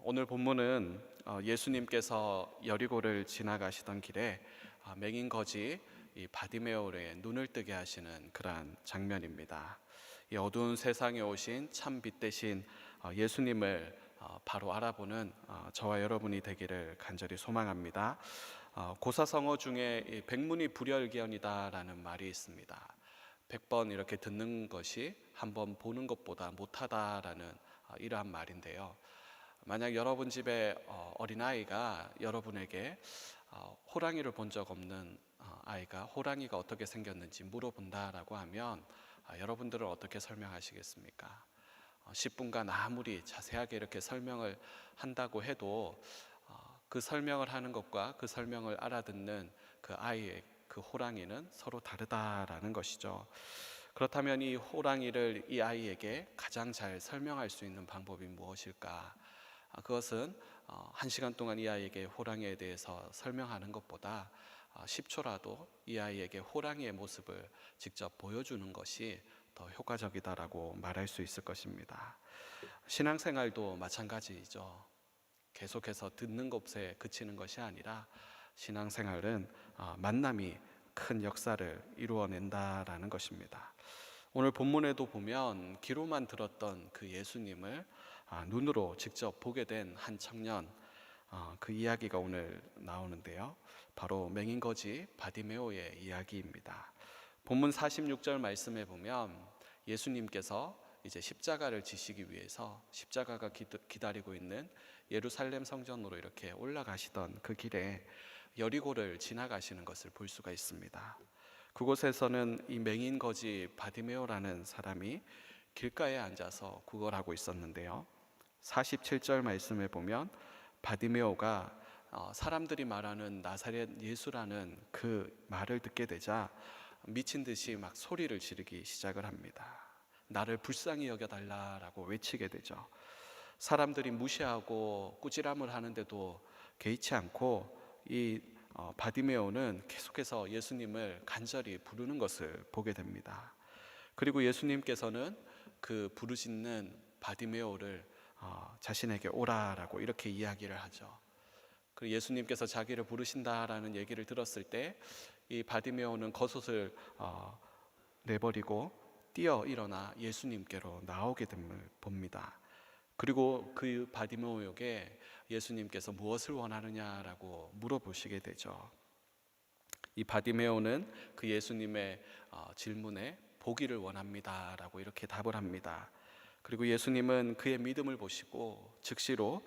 오늘 본문은 예수님께서 여리고를 지나가시던 길에 맹인 거지 이 바디메오의 눈을 뜨게 하시는 그러한 장면입니다. 이 어두운 세상에 오신 참 빛 대신 예수님을 바로 알아보는 저와 여러분이 되기를 간절히 소망합니다. 고사성어 중에 이 백문이 불여일견이다라는 말이 있습니다. 100번 이렇게 듣는 것이 한 번 보는 것보다 못하다라는 이러한 말인데요. 만약 여러분 집에 어린아이가 여러분에게 호랑이를 본 적 없는 아이가 호랑이가 어떻게 생겼는지 물어본다라고 하면 여러분들은 어떻게 설명하시겠습니까? 10분간 아무리 자세하게 이렇게 설명을 한다고 해도 그 설명을 하는 것과 그 설명을 알아듣는 그 아이의 그 호랑이는 서로 다르다라는 것이죠. 그렇다면 이 호랑이를 이 아이에게 가장 잘 설명할 수 있는 방법이 무엇일까? 그것은 1시간 동안 이 아이에게 호랑이에 대해서 설명하는 것보다 10초라도 이 아이에게 호랑이의 모습을 직접 보여주는 것이 더 효과적이다라고 말할 수 있을 것입니다. 신앙생활도 마찬가지이죠. 계속해서 듣는 것에 그치는 것이 아니라 신앙생활은 만남이 큰 역사를 이루어낸다라는 것입니다. 오늘 본문에도 보면 귀로만 들었던 그 예수님을 눈으로 직접 보게 된 한 청년, 그 이야기가 오늘 나오는데요. 바로 맹인거지 바디메오의 이야기입니다. 본문 46절 말씀에 보면 예수님께서 이제 십자가를 지시기 위해서 십자가가 기다리고 있는 예루살렘 성전으로 이렇게 올라가시던 그 길에 여리고를 지나가시는 것을 볼 수가 있습니다. 그곳에서는 이 맹인 거지 바디메오라는 사람이 길가에 앉아서 구걸하고 있었는데요. 47절 말씀에 보면 바디메오가 사람들이 말하는 나사렛 예수라는 그 말을 듣게 되자 미친 듯이 막 소리를 지르기 시작을 합니다. 나를 불쌍히 여겨달라라고 외치게 되죠. 사람들이 무시하고 꾸지람을 하는데도 개의치 않고 이 바디메오는 계속해서 예수님을 간절히 부르는 것을 보게 됩니다. 그리고 예수님께서는 그 부르짖는 바디메오를 자신에게 오라라고 이렇게 이야기를 하죠. 그리고 예수님께서 자기를 부르신다라는 얘기를 들었을 때 이 바디메오는 겉옷을 내버리고 뛰어 일어나 예수님께로 나오게 됨을 봅니다. 그리고 그 바디메오에게 예수님께서 무엇을 원하느냐라고 물어보시게 되죠. 이 바디메오는 그 예수님의 질문에 보기를 원합니다라고 이렇게 답을 합니다. 그리고 예수님은 그의 믿음을 보시고 즉시로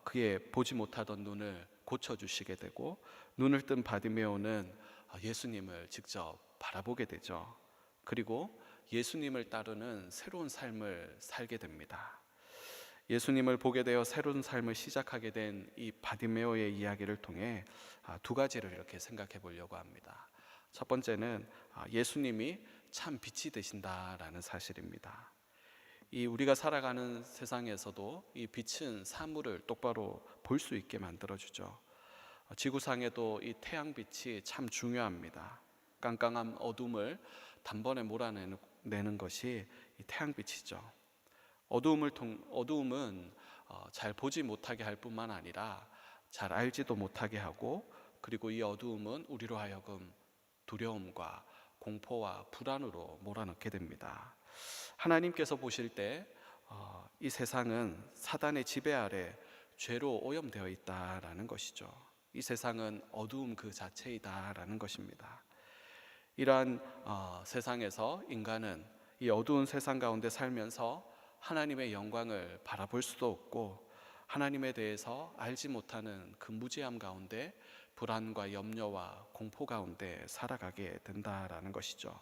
그의 보지 못하던 눈을 고쳐주시게 되고 눈을 뜬 바디메오는 예수님을 직접 바라보게 되죠. 그리고 예수님을 따르는 새로운 삶을 살게 됩니다. 예수님을 보게 되어 새로운 삶을 시작하게 된 이 바디메오의 이야기를 통해 두 가지를 이렇게 생각해 보려고 합니다. 첫 번째는 예수님이 참 빛이 되신다라는 사실입니다. 이 우리가 살아가는 세상에서도 이 빛은 사물을 똑바로 볼 수 있게 만들어주죠. 지구상에도 이 태양빛이 참 중요합니다. 깜깜한 어둠을 단번에 몰아내는 것이 이 태양빛이죠. 어두움은 잘 보지 못하게 할 뿐만 아니라 잘 알지도 못하게 하고, 그리고 이 어두움은 우리로 하여금 두려움과 공포와 불안으로 몰아넣게 됩니다. 하나님께서 보실 때 이 세상은 사단의 지배 아래 죄로 오염되어 있다라는 것이죠. 이 세상은 어두움 그 자체이다라는 것입니다. 이러한 세상에서 인간은 이 어두운 세상 가운데 살면서 하나님의 영광을 바라볼 수도 없고, 하나님에 대해서 알지 못하는 그 무지함 가운데 불안과 염려와 공포 가운데 살아가게 된다라는 것이죠.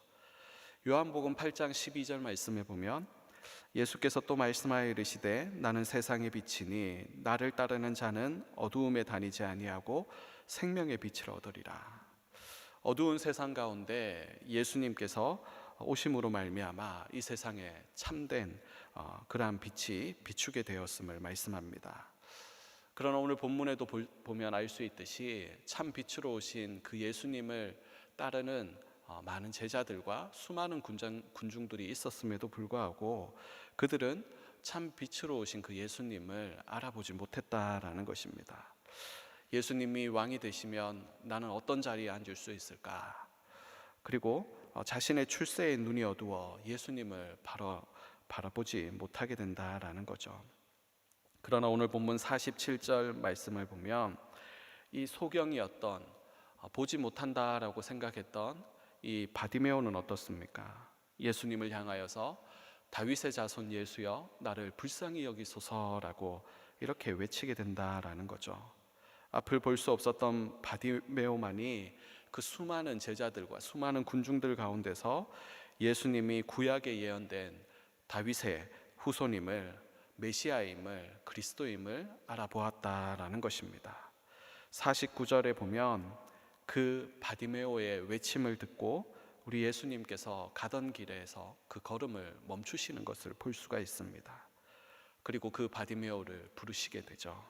요한복음 8장 12절 말씀에 보면 예수께서 또 말씀하여 이르시되 나는 세상의 빛이니 나를 따르는 자는 어두움에 다니지 아니하고 생명의 빛을 얻으리라. 어두운 세상 가운데 예수님께서 오심으로 말미암아 이 세상에 참된 그러한 빛이 비추게 되었음을 말씀합니다. 그러나 오늘 본문에도 보면 알 수 있듯이 참 빛으로 오신 그 예수님을 따르는 많은 제자들과 수많은 군중들이 있었음에도 불구하고 그들은 참 빛으로 오신 그 예수님을 알아보지 못했다라는 것입니다. 예수님이 왕이 되시면 나는 어떤 자리에 앉을 수 있을까? 그리고 자신의 출세에 눈이 어두워 예수님을 바라보지 못하게 된다라는 거죠. 그러나 오늘 본문 47절 말씀을 보면 이 소경이었던 보지 못한다라고 생각했던 이 바디메오는 어떻습니까? 예수님을 향하여서 다윗의 자손 예수여 나를 불쌍히 여기소서라고 이렇게 외치게 된다라는 거죠. 앞을 볼 수 없었던 바디메오만이 그 수많은 제자들과 수많은 군중들 가운데서 예수님이 구약에 예언된 다윗의 후손임을, 메시아임을, 그리스도임을 알아보았다라는 것입니다. 49절에 보면 그 바디메오의 외침을 듣고 우리 예수님께서 가던 길에서 그 걸음을 멈추시는 것을 볼 수가 있습니다. 그리고 그 바디메오를 부르시게 되죠.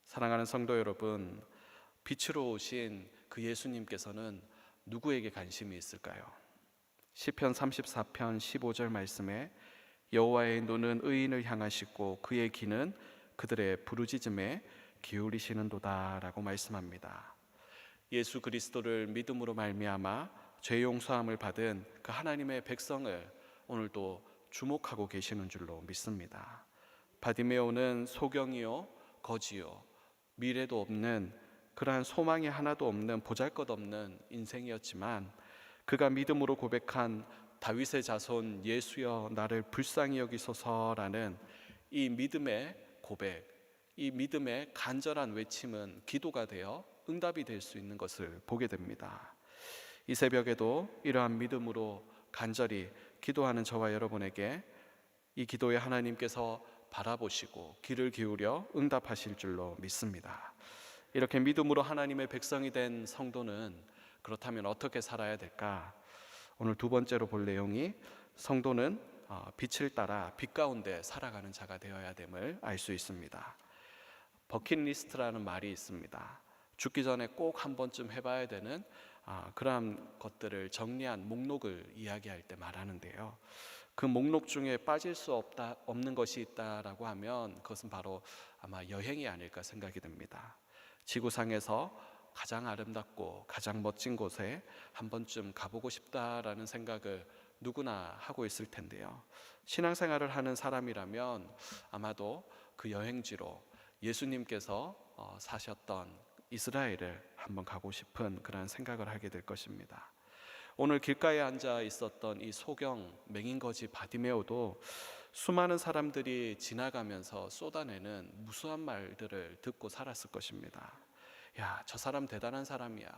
사랑하는 성도 여러분, 빛으로 오신 그 예수님께서는 누구에게 관심이 있을까요? 시편 34편 15절 말씀에 여호와의 눈은 의인을 향하시고 그의 귀는 그들의 부르짖음에 기울이시는도다 라고 말씀합니다. 예수 그리스도를 믿음으로 말미암아 죄 용서함을 받은 그 하나님의 백성을 오늘도 주목하고 계시는 줄로 믿습니다. 바디메오는 소경이요 거지요 미래도 없는 그러한 소망이 하나도 없는 보잘것없는 인생이었지만 그가 믿음으로 고백한 다윗의 자손 예수여 나를 불쌍히 여기소서라는 이 믿음의 고백, 이 믿음의 간절한 외침은 기도가 되어 응답이 될 수 있는 것을 보게 됩니다. 이 새벽에도 이러한 믿음으로 간절히 기도하는 저와 여러분에게 이 기도에 하나님께서 바라보시고 귀를 기울여 응답하실 줄로 믿습니다. 이렇게 믿음으로 하나님의 백성이 된 성도는 그렇다면 어떻게 살아야 될까? 오늘 두 번째로 볼 내용이 성도는 빛을 따라 빛 가운데 살아가는 자가 되어야 됨을 알 수 있습니다. 버킷리스트라는 말이 있습니다. 죽기 전에 꼭 한 번쯤 해봐야 되는 그러한 것들을 정리한 목록을 이야기할 때 말하는데요. 그 목록 중에 빠질 수 없는 것이 있다라고 하면 그것은 바로 아마 여행이 아닐까 생각이 듭니다. 지구상에서 가장 아름답고 가장 멋진 곳에 한 번쯤 가보고 싶다라는 생각을 누구나 하고 있을 텐데요. 신앙생활을 하는 사람이라면 아마도 그 여행지로 예수님께서 사셨던 이스라엘을 한번 가고 싶은 그런 생각을 하게 될 것입니다. 오늘 길가에 앉아 있었던 이 소경 맹인거지 바디메오도 수많은 사람들이 지나가면서 쏟아내는 무수한 말들을 듣고 살았을 것입니다. 야, 저 사람 대단한 사람이야.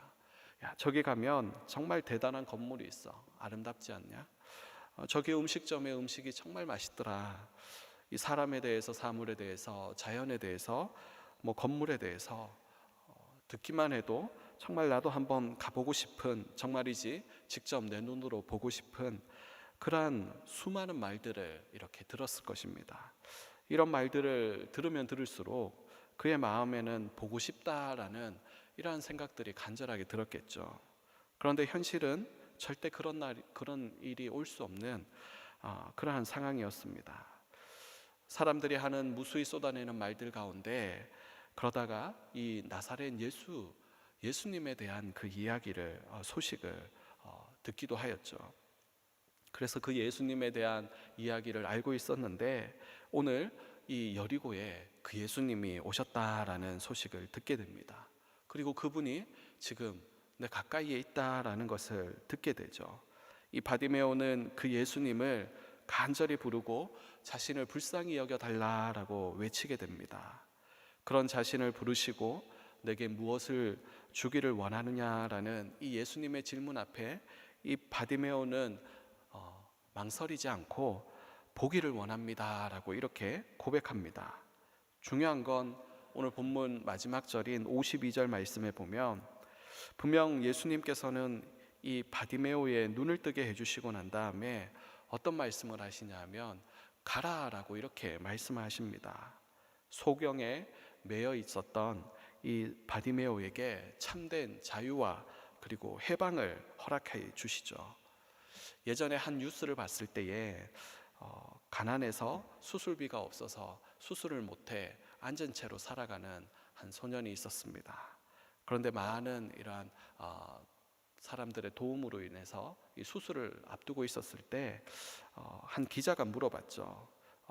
야, 저기 가면 정말 대단한 건물이 있어. 아름답지 않냐? 저기 음식점의 음식이 정말 맛있더라. 이 사람에 대해서, 사물에 대해서, 자연에 대해서, 건물에 대해서 듣기만 해도 정말 나도 한번 가보고 싶은, 정말이지 직접 내 눈으로 보고 싶은 그러한 수많은 말들을 이렇게 들었을 것입니다. 이런 말들을 들으면 들을수록 그의 마음에는 보고 싶다라는 이러한 생각들이 간절하게 들었겠죠. 그런데 현실은 절대 그런 일이 올 수 없는 그러한 상황이었습니다. 사람들이 하는 무수히 쏟아내는 말들 가운데 그러다가 이 나사렛 예수님에 대한 그 이야기를 소식을 듣기도 하였죠. 그래서 그 예수님에 대한 이야기를 알고 있었는데 오늘 이 여리고에 그 예수님이 오셨다라는 소식을 듣게 됩니다. 그리고 그분이 지금 내 가까이에 있다라는 것을 듣게 되죠. 이 바디메오는 그 예수님을 간절히 부르고 자신을 불쌍히 여겨달라라고 외치게 됩니다. 그런 자신을 부르시고 내게 무엇을 주기를 원하느냐라는 이 예수님의 질문 앞에 이 바디메오는 망설이지 않고 보기를 원합니다라고 이렇게 고백합니다. 중요한 건 오늘 본문 마지막 절인 52절 말씀에 보면 분명 예수님께서는 이 바디메오의 눈을 뜨게 해주시고 난 다음에 어떤 말씀을 하시냐면 가라라고 이렇게 말씀하십니다. 소경에 매여 있었던 이 바디메오에게 참된 자유와 그리고 해방을 허락해 주시죠. 예전에 한 뉴스를 봤을 때에 가난해서 수술비가 없어서 수술을 못해 앉은 채로 살아가는 한 소년이 있었습니다. 그런데 많은 이러한 사람들의 도움으로 인해서 이 수술을 앞두고 있었을 때 한 기자가 물어봤죠.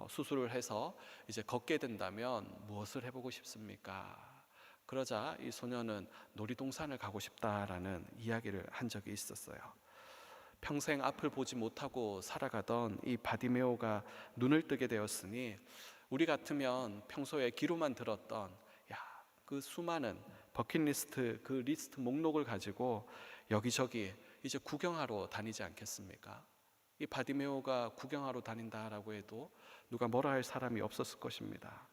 수술을 해서 이제 걷게 된다면 무엇을 해보고 싶습니까? 그러자 이 소년은 놀이동산을 가고 싶다라는 이야기를 한 적이 있었어요. 평생 앞을 보지 못하고 살아가던 이 바디메오가 눈을 뜨게 되었으니 우리 같으면 평소에 귀로만 들었던 그 수많은 버킷리스트 그 리스트 목록을 가지고 여기저기 이제 구경하러 다니지 않겠습니까? 이 바디메오가 구경하러 다닌다라고 해도 누가 뭐라 할 사람이 없었을 것입니다.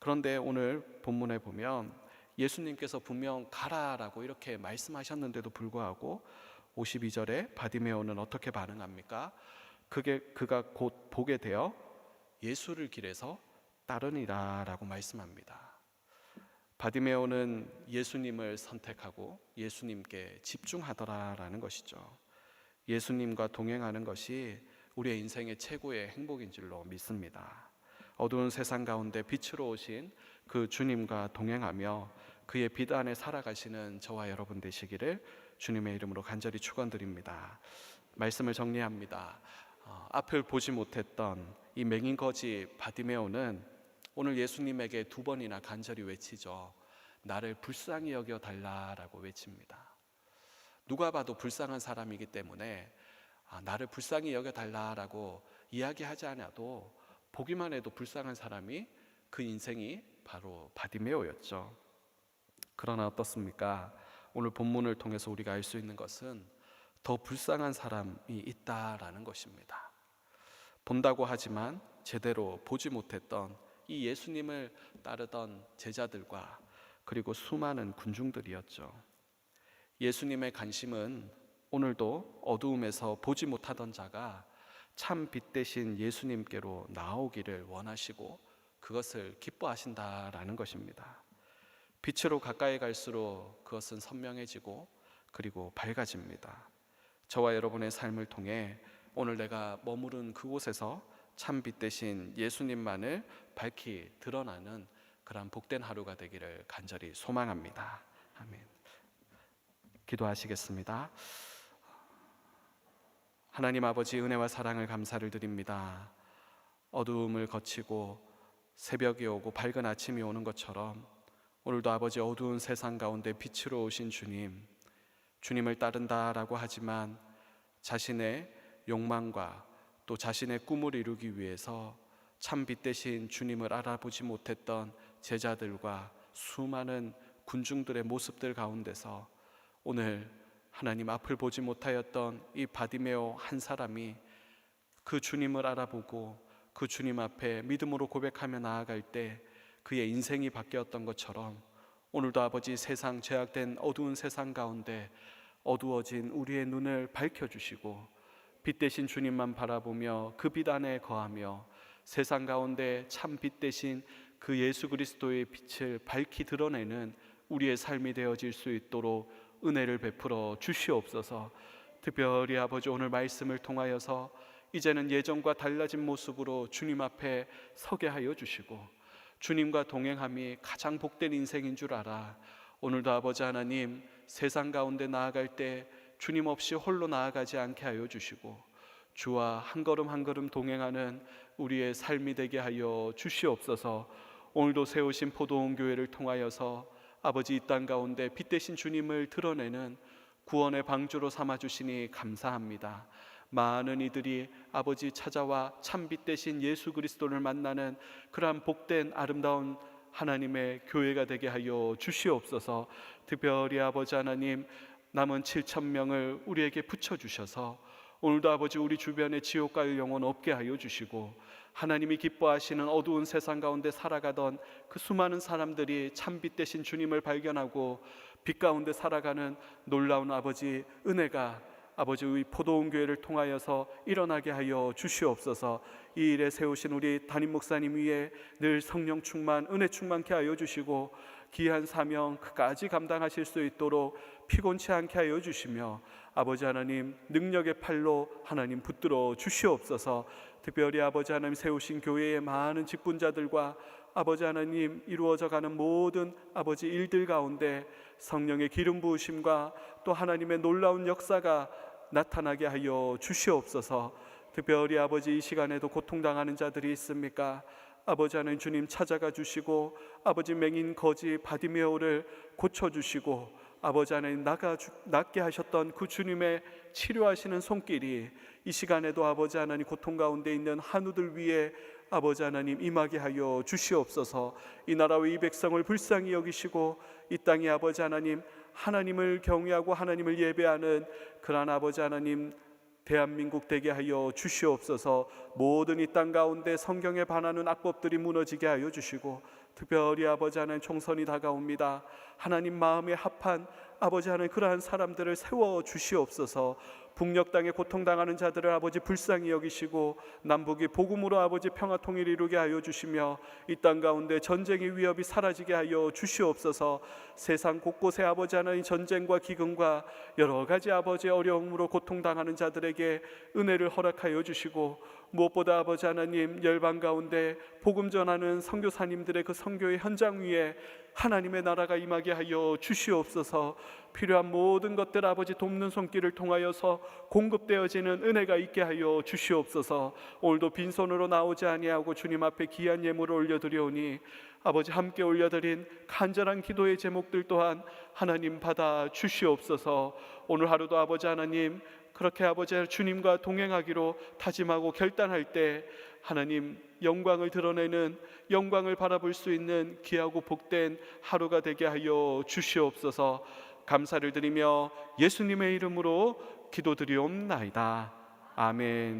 그런데 오늘 본문에 보면 예수님께서 분명 가라라고 이렇게 말씀하셨는데도 불구하고 52절에 바디메오는 어떻게 반응합니까? 그가 곧 보게 되어 예수를 길에서 따르니라 라고 말씀합니다. 바디메오는 예수님을 선택하고 예수님께 집중하더라라는 것이죠. 예수님과 동행하는 것이 우리의 인생의 최고의 행복인 줄로 믿습니다. 어두운 세상 가운데 빛으로 오신 그 주님과 동행하며 그의 빛 안에 살아가시는 저와 여러분 되시기를 주님의 이름으로 간절히 축원드립니다. 말씀을 정리합니다. 앞을 보지 못했던 이 맹인거지 바디메오는 오늘 예수님에게 2번이나 간절히 외치죠. 나를 불쌍히 여겨 달라라고 외칩니다. 누가 봐도 불쌍한 사람이기 때문에 나를 불쌍히 여겨 달라라고 이야기하지 않아도 보기만 해도 불쌍한 사람이 그 인생이 바로 바디메오였죠. 그러나 어떻습니까? 오늘 본문을 통해서 우리가 알 수 있는 것은 더 불쌍한 사람이 있다라는 것입니다. 본다고 하지만 제대로 보지 못했던 이 예수님을 따르던 제자들과 그리고 수많은 군중들이었죠. 예수님의 관심은 오늘도 어두움에서 보지 못하던 자가 참 빛 대신 예수님께로 나오기를 원하시고 그것을 기뻐하신다라는 것입니다. 빛으로 가까이 갈수록 그것은 선명해지고 그리고 밝아집니다. 저와 여러분의 삶을 통해 오늘 내가 머무른 그곳에서 참 빛 대신 예수님만을 밝히 드러나는 그런 복된 하루가 되기를 간절히 소망합니다. 아멘. 기도하시겠습니다. 하나님 아버지 은혜와 사랑을 감사를 드립니다. 어두움을 거치고 새벽이 오고 밝은 아침이 오는 것처럼 오늘도 아버지 어두운 세상 가운데 빛으로 오신 주님을 따른다라고 하지만 자신의 욕망과 또 자신의 꿈을 이루기 위해서 참 빛 대신 주님을 알아보지 못했던 제자들과 수많은 군중들의 모습들 가운데서 오늘 하나님 앞을 보지 못하였던 이 바디메오 한 사람이 그 주님을 알아보고 그 주님 앞에 믿음으로 고백하며 나아갈 때 그의 인생이 바뀌었던 것처럼 오늘도 아버지 세상 죄악된 어두운 세상 가운데 어두워진 우리의 눈을 밝혀주시고 빛 대신 주님만 바라보며 그 빛 안에 거하며 세상 가운데 참 빛 대신 그 예수 그리스도의 빛을 밝히 드러내는 우리의 삶이 되어질 수 있도록 은혜를 베풀어 주시옵소서. 특별히 아버지 오늘 말씀을 통하여서 이제는 예전과 달라진 모습으로 주님 앞에 서게 하여 주시고 주님과 동행함이 가장 복된 인생인 줄 알아 오늘도 아버지 하나님 세상 가운데 나아갈 때 주님 없이 홀로 나아가지 않게 하여 주시고 주와 한 걸음 한 걸음 동행하는 우리의 삶이 되게 하여 주시옵소서. 오늘도 세우신 포도원 교회를 통하여서 아버지 이 땅 가운데 빛 대신 주님을 드러내는 구원의 방주로 삼아주시니 감사합니다. 많은 이들이 아버지 찾아와 참 빛 대신 예수 그리스도를 만나는 그러한 복된 아름다운 하나님의 교회가 되게 하여 주시옵소서. 특별히 아버지 하나님 남은 7,000명을 우리에게 붙여주셔서 오늘도 아버지 우리 주변에 지옥 갈 영혼 없게 하여 주시고 하나님이 기뻐하시는 어두운 세상 가운데 살아가던 그 수많은 사람들이 참 빛 대신 주님을 발견하고 빛 가운데 살아가는 놀라운 아버지 은혜가 아버지의 포도원 교회를 통하여서 일어나게 하여 주시옵소서. 이 일에 세우신 우리 담임 목사님 위에 늘 성령 충만, 은혜 충만케 하여 주시고 귀한 사명 끝까지 감당하실 수 있도록 피곤치 않게 하여 주시며 아버지 하나님 능력의 팔로 하나님 붙들어 주시옵소서. 특별히 아버지 하나님 세우신 교회의 많은 직분자들과 아버지 하나님 이루어져가는 모든 아버지 일들 가운데 성령의 기름 부으심과 또 하나님의 놀라운 역사가 나타나게 하여 주시옵소서. 특별히 아버지 이 시간에도 고통당하는 자들이 있습니까? 아버지 하나님 주님 찾아가 주시고 아버지 맹인 거지 바디메오를 고쳐주시고 아버지 하나님 낫게 하셨던 그 주님의 치료하시는 손길이 이 시간에도 아버지 하나님 고통 가운데 있는 한우들 위에 아버지 하나님 임하게 하여 주시옵소서. 이 나라와 이 백성을 불쌍히 여기시고 이 땅에 아버지 하나님 하나님을 경외하고 하나님을 예배하는 그러한 아버지 하나님 대한민국 되게 하여 주시옵소서. 모든 이 땅 가운데 성경에 반하는 악법들이 무너지게 하여 주시고 특별히 아버지 하나님 총선이 다가옵니다. 하나님 마음에 합한 아버지 하나님 그러한 사람들을 세워 주시옵소서. 북녘 땅에 고통당하는 자들을 아버지 불쌍히 여기시고 남북이 복음으로 아버지 평화 통일 이루게 하여 주시며 이 땅 가운데 전쟁의 위협이 사라지게 하여 주시옵소서. 세상 곳곳에 아버지 하나님 전쟁과 기근과 여러 가지 아버지 어려움으로 고통당하는 자들에게 은혜를 허락하여 주시고 무엇보다 아버지 하나님 열방 가운데 복음 전하는 선교사님들의 그 선교의 현장 위에 하나님의 나라가 임하게 하여 주시옵소서. 필요한 모든 것들 아버지 돕는 손길을 통하여서 공급되어지는 은혜가 있게 하여 주시옵소서. 오늘도 빈손으로 나오지 아니하고 주님 앞에 귀한 예물을 올려드리오니 아버지 함께 올려드린 간절한 기도의 제목들 또한 하나님 받아 주시옵소서. 오늘 하루도 아버지 하나님 그렇게 아버지 주님과 동행하기로 다짐하고 결단할 때 하나님 영광을 드러내는 영광을 바라볼 수 있는 귀하고 복된 하루가 되게 하여 주시옵소서. 감사를 드리며 예수님의 이름으로 기도드리옵나이다. 아멘.